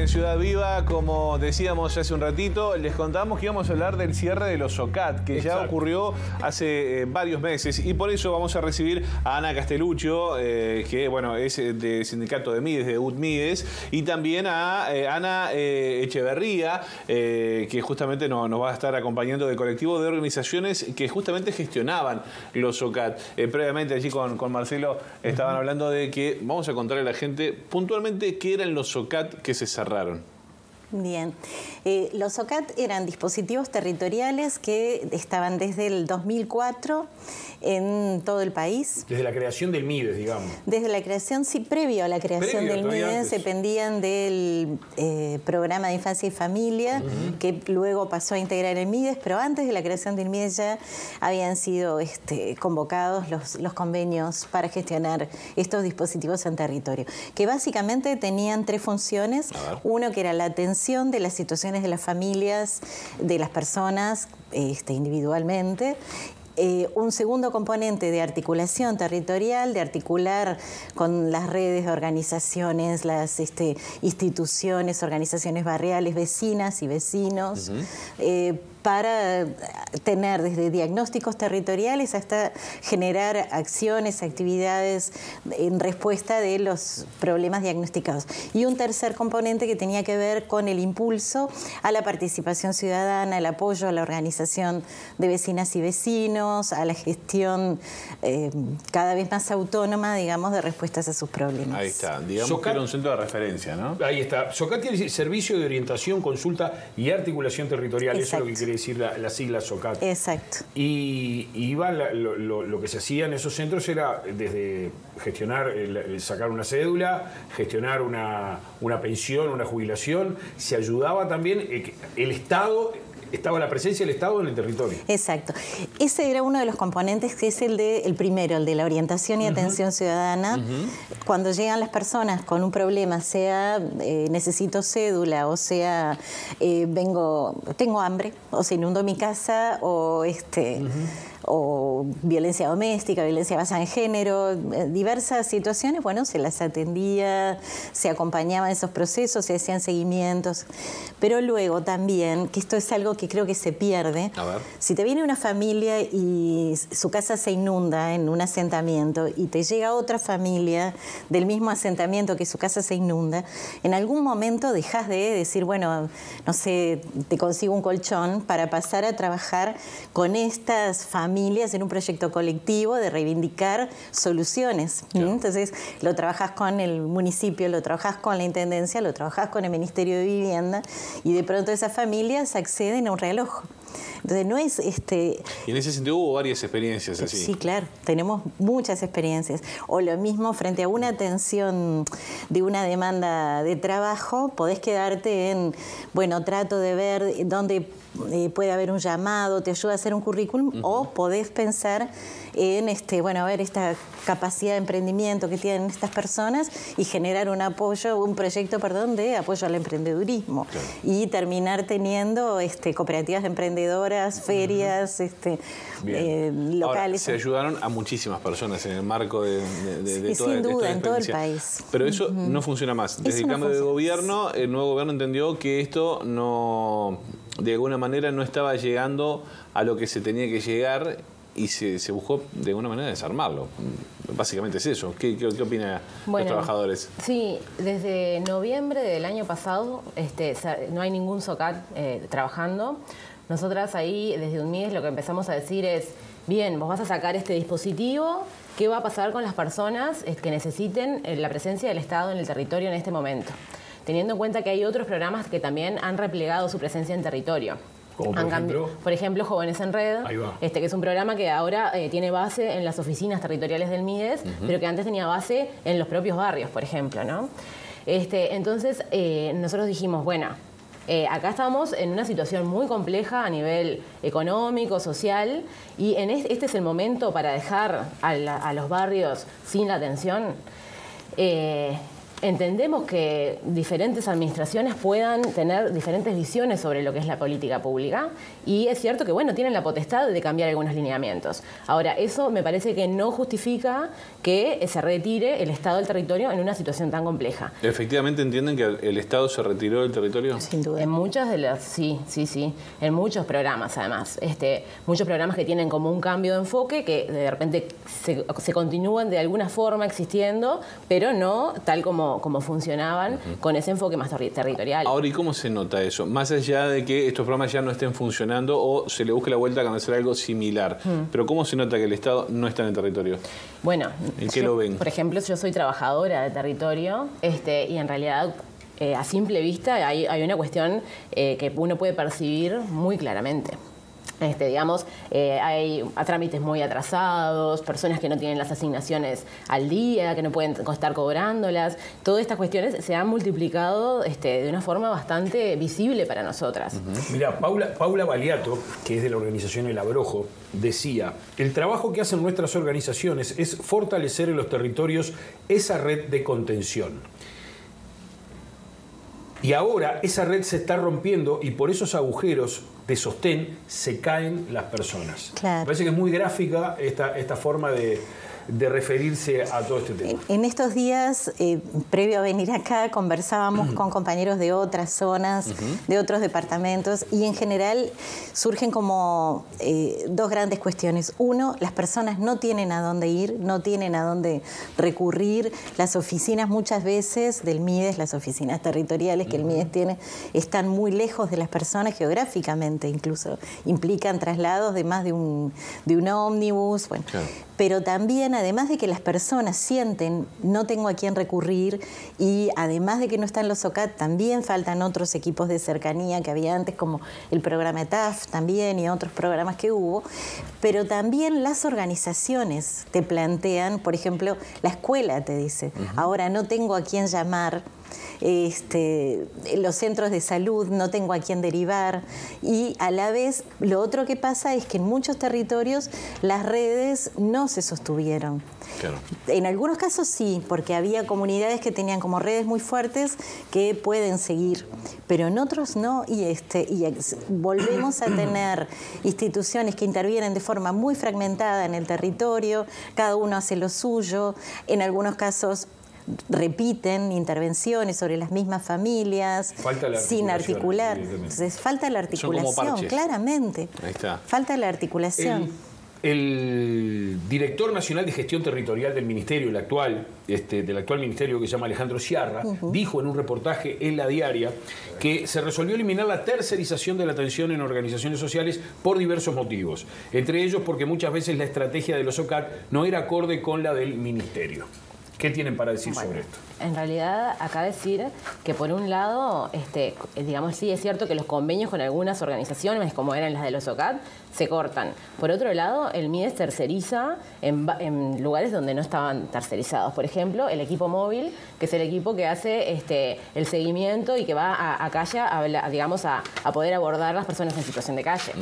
En Ciudad Viva, como decíamos hace un ratito, les contamos que íbamos a hablar del cierre de los SOCAT, que ya ocurrió hace varios meses. Y por eso vamos a recibir a Ana Castelluccio, que bueno, es del sindicato de Mides, de UTMIDES, y también a Ana Echeverría, que justamente nos va a estar acompañando del colectivo de organizaciones que justamente gestionaban los SOCAT. Previamente allí con Marcelo estaban hablando de que vamos a contarle a la gente puntualmente qué eran los SOCAT que se cerraron. Bien. Los SOCAT eran dispositivos territoriales que estaban desde el 2004 en todo el país. Desde la creación del Mides, digamos. Desde la creación, sí, previo a la creación del Mides, dependían del programa de infancia y familia, que luego pasó a integrar el Mides, pero antes de la creación del Mides ya habían sido convocados los convenios para gestionar estos dispositivos en territorio, que básicamente tenían tres funciones. Uno que era la atención de las situaciones de las familias, de las personas individualmente. Un segundo componente de articulación territorial, de articular con las redes de organizaciones, las instituciones, organizaciones barriales, vecinas y vecinos, para tener desde diagnósticos territoriales hasta generar acciones, actividades en respuesta de los problemas diagnosticados. Y un tercer componente que tenía que ver con el impulso a la participación ciudadana, el apoyo a la organización de vecinas y vecinos, a la gestión cada vez más autónoma, digamos, de respuestas a sus problemas. Ahí está, digamos SOCAT, que era un centro de referencia, ¿no? Ahí está. SOCAT tiene servicio de orientación, consulta y articulación territorial. Exacto. Eso es lo que quiere decir la sigla SOCAT. Exacto. Y lo que se hacía en esos centros era desde gestionar, sacar una cédula, gestionar una pensión, una jubilación. Se ayudaba también el Estado. Estaba la presencia del Estado en el territorio. Exacto. Ese era uno de los componentes, que es el primero, el de la orientación y atención ciudadana. Cuando llegan las personas con un problema, sea necesito cédula, o sea tengo hambre, o se inundó mi casa, o violencia doméstica, violencia basada en género, diversas situaciones, bueno, se las atendía, se acompañaban esos procesos, se hacían seguimientos. Pero luego también, que esto es algo que creo que se pierde, si te viene una familia y su casa se inunda en un asentamiento y te llega otra familia del mismo asentamiento que su casa se inunda, en algún momento dejas de decir, bueno, no sé, te consigo un colchón para pasar a trabajar con estas familias en un proyecto colectivo de reivindicar soluciones. Entonces, lo trabajas con el municipio, lo trabajas con la intendencia, lo trabajas con el Ministerio de Vivienda, y de pronto esas familias acceden a un realojo. Entonces, no es Y en ese sentido hubo varias experiencias así. Sí, claro, tenemos muchas experiencias. O lo mismo, frente a una atención de una demanda de trabajo, podés quedarte en, bueno, trato de ver dónde puede haber un llamado, te ayuda a hacer un currículum, o podés pensar en bueno, a ver, esta capacidad de emprendimiento que tienen estas personas y generar un proyecto de apoyo al emprendedurismo. Y terminar teniendo cooperativas de emprendedoras, ferias, locales. Ahora, se ayudaron a muchísimas personas en el marco de toda sin duda, en todo el experiencia. país. Pero eso no funciona más. Desde el cambio de gobierno, el nuevo gobierno entendió que esto no, de alguna manera, no estaba llegando a lo que se tenía que llegar, y se buscó de alguna manera desarmarlo. Básicamente es eso. ¿Qué opinan los trabajadores? Sí, desde noviembre del año pasado no hay ningún SOCAT trabajando. Nosotras ahí, desde UNMIDES, lo que empezamos a decir es, bien, vos vas a sacar este dispositivo, ¿qué va a pasar con las personas que necesiten la presencia del Estado en el territorio en este momento? Teniendo en cuenta que hay otros programas que también han replegado su presencia en territorio. Como por ejemplo, Jóvenes en Red, que es un programa que ahora tiene base en las oficinas territoriales del Mides, pero que antes tenía base en los propios barrios, por ejemplo, ¿no? Entonces, nosotros dijimos, bueno, acá estamos en una situación muy compleja a nivel económico, social, y este es el momento para dejar a los barrios sin la atención. entendemos que diferentes administraciones puedan tener diferentes visiones sobre lo que es la política pública y es cierto que, bueno, tienen la potestad de cambiar algunos lineamientos. Ahora, eso me parece que no justifica que se retire el Estado del territorio en una situación tan compleja. ¿Efectivamente entienden que el Estado se retiró del territorio? Sin duda. En muchas de las, sí, en muchos programas además, muchos programas que tienen como un cambio de enfoque que de repente se continúan de alguna forma existiendo, pero no tal como funcionaban con ese enfoque más territorial. Ahora, ¿y cómo se nota eso? Más allá de que estos programas ya no estén funcionando o se le busque la vuelta a hacer algo similar, pero ¿cómo se nota que el Estado no está en el territorio? Bueno, ¿en qué lo ven? Por ejemplo, yo soy trabajadora de territorio y en realidad a simple vista hay una cuestión que uno puede percibir muy claramente. Digamos, hay trámites muy atrasados, personas que no tienen las asignaciones al día, que no pueden estar cobrándolas. Todas estas cuestiones se han multiplicado de una forma bastante visible para nosotras. Mira, Paula Baliato, que es de la organización El Abrojo, decía: el trabajo que hacen nuestras organizaciones es fortalecer en los territorios esa red de contención. Y ahora esa red se está rompiendo y por esos agujeros de sostén se caen las personas. Claro. Me parece que es muy gráfica esta forma de referirse a todo este tema. En estos días, previo a venir acá, conversábamos con compañeros de otras zonas, de otros departamentos, y en general surgen como dos grandes cuestiones. Uno, las personas no tienen a dónde ir, no tienen a dónde recurrir. Las oficinas muchas veces del MIDES, las oficinas territoriales que el MIDES tiene, están muy lejos de las personas geográficamente, incluso implican traslados de más de un ómnibus. Bueno, claro. Pero también, además de que las personas sienten no tengo a quién recurrir, y además de que no están los SOCAT, también faltan otros equipos de cercanía que había antes, como el programa TAF también y otros programas que hubo, pero también las organizaciones te plantean, por ejemplo, la escuela te dice, ahora no tengo a quién llamar, los centros de salud no tengo a quién derivar, y a la vez lo otro que pasa es que en muchos territorios las redes no se sostuvieron. Claro. En algunos casos sí, porque había comunidades que tenían como redes muy fuertes que pueden seguir, pero en otros no, y volvemos a tener instituciones que intervienen de forma muy fragmentada en el territorio, cada uno hace lo suyo, en algunos casos repiten intervenciones sobre las mismas familias sin articular. Entonces falta la articulación, claramente. Ahí está. Falta la articulación. El director nacional de gestión territorial del ministerio, del actual ministerio, que se llama Alejandro Sciarra, dijo en un reportaje en La Diaria que se resolvió eliminar la tercerización de la atención en organizaciones sociales por diversos motivos. Entre ellos porque muchas veces la estrategia de los SOCAT no era acorde con la del ministerio. ¿Qué tienen para decir sobre esto? En realidad, acá decir que por un lado, digamos, sí es cierto que los convenios con algunas organizaciones, como eran las de los SOCAT, se cortan. Por otro lado, el MIDES terceriza en lugares donde no estaban tercerizados. Por ejemplo, el equipo móvil, que es el equipo que hace el seguimiento y que va a calle a poder abordar a las personas en situación de calle.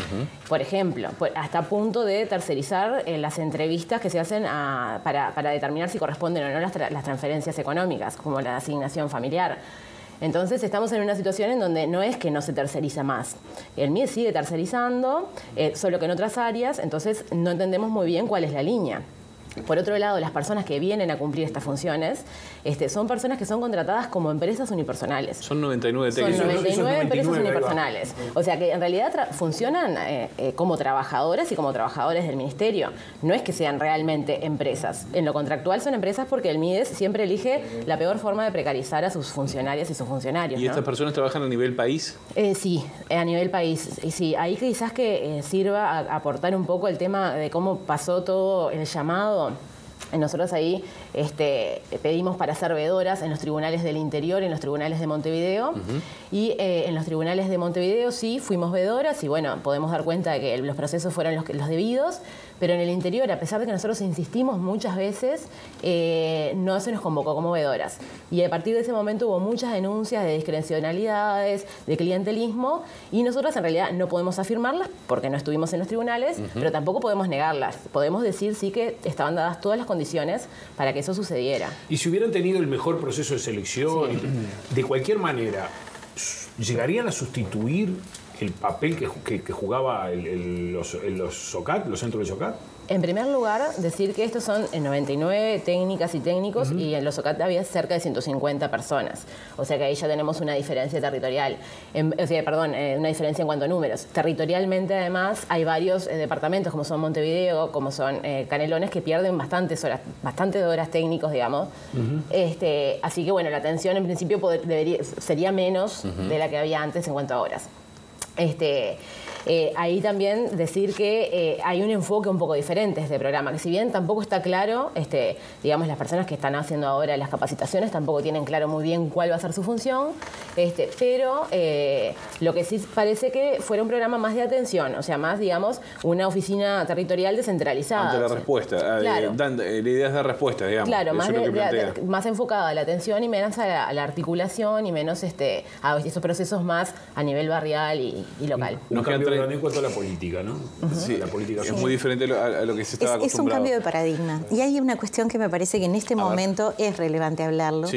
Por ejemplo, hasta punto de tercerizar las entrevistas que se hacen para determinar si corresponden o no las transferencias económicas, como la asignación familiar. Entonces estamos en una situación en donde no es que no se terceriza más. El MIDES sigue tercerizando, solo que en otras áreas, entonces no entendemos muy bien cuál es la línea. Por otro lado, las personas que vienen a cumplir estas funciones son personas que son contratadas como empresas unipersonales. Son 99 técnicos. Son 99 empresas unipersonales. O sea que en realidad funcionan como trabajadoras y como trabajadores del ministerio. No es que sean realmente empresas. En lo contractual son empresas porque el MIDES siempre elige la peor forma de precarizar a sus funcionarias y sus funcionarios. ¿Y estas personas trabajan a nivel país? Sí, a nivel país. Y sí, ahí quizás que sirva a aportar un poco el tema de cómo pasó todo el llamado. Nosotros ahí pedimos para ser veedoras en los tribunales del interior y en los tribunales de Montevideo. Y en los tribunales de Montevideo sí fuimos veedoras y bueno, podemos dar cuenta de que los procesos fueron los debidos, pero en el interior, a pesar de que nosotros insistimos muchas veces, no se nos convocó como veedoras. Y a partir de ese momento hubo muchas denuncias de discrecionalidades, de clientelismo, y nosotros en realidad no podemos afirmarlas porque no estuvimos en los tribunales, pero tampoco podemos negarlas. Podemos decir sí que estaban dadas todas las condiciones para que que eso sucediera. Y si hubieran tenido el mejor proceso de selección, de cualquier manera, ¿llegarían a sustituir el papel que jugaba los SOCAT, los centros de SOCAT? En primer lugar, decir que estos son 99 técnicas y técnicos y en los SOCAT había cerca de 150 personas. O sea que ahí ya tenemos una diferencia territorial. Una diferencia en cuanto a números. Territorialmente, además, hay varios departamentos, como son Montevideo, como son Canelones, que pierden bastantes horas técnicos, digamos. Así que, bueno, la atención en principio sería menos de la que había antes en cuanto a horas. Ahí también decir que hay un enfoque un poco diferente de este programa, que si bien tampoco está claro, digamos, las personas que están haciendo ahora las capacitaciones tampoco tienen claro muy bien cuál va a ser su función, pero lo que sí parece que fuera un programa más de atención, o sea, más, digamos, una oficina territorial descentralizada. Ante la respuesta, claro. La idea es dar respuesta, digamos. Claro, Eso más enfocada a la atención y menos a la articulación y menos a esos procesos más a nivel barrial y local. Un cambio grande en cuanto a la política, ¿no? Sí, la política es muy diferente a lo que se estaba acostumbrado. Es un cambio de paradigma. Y hay una cuestión que me parece que en este momento es relevante hablarlo,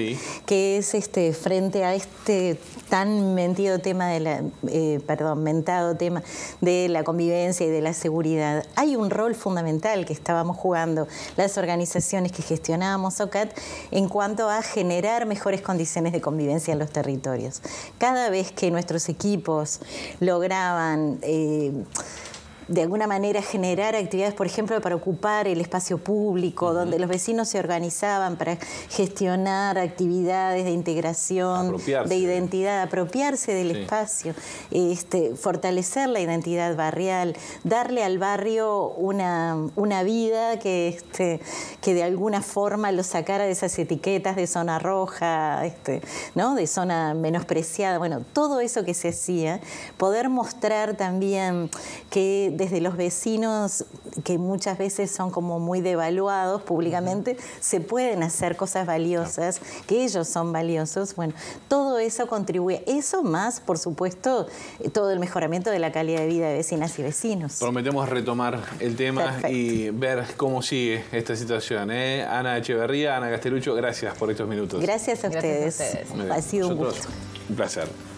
que es frente a este tan mentado tema de la convivencia y de la seguridad. Hay un rol fundamental que estábamos jugando las organizaciones que gestionábamos SOCAT en cuanto a generar mejores condiciones de convivencia en los territorios. Cada vez que nuestros equipos lograban de alguna manera generar actividades, por ejemplo, para ocupar el espacio público, donde los vecinos se organizaban para gestionar actividades de integración, de identidad, apropiarse del espacio, fortalecer la identidad barrial, darle al barrio una vida que de alguna forma lo sacara de esas etiquetas de zona roja, ¿no? De zona menospreciada. Bueno, todo eso que se hacía, poder mostrar también que desde los vecinos, que muchas veces son como muy devaluados públicamente, se pueden hacer cosas valiosas, que ellos son valiosos. Bueno, todo eso contribuye. Eso más, por supuesto, todo el mejoramiento de la calidad de vida de vecinas y vecinos. Prometemos retomar el tema y ver cómo sigue esta situación. Ana Echeverría, Ana Castelluccio, gracias por estos minutos. Gracias a ustedes. Ha sido un gusto. Un placer.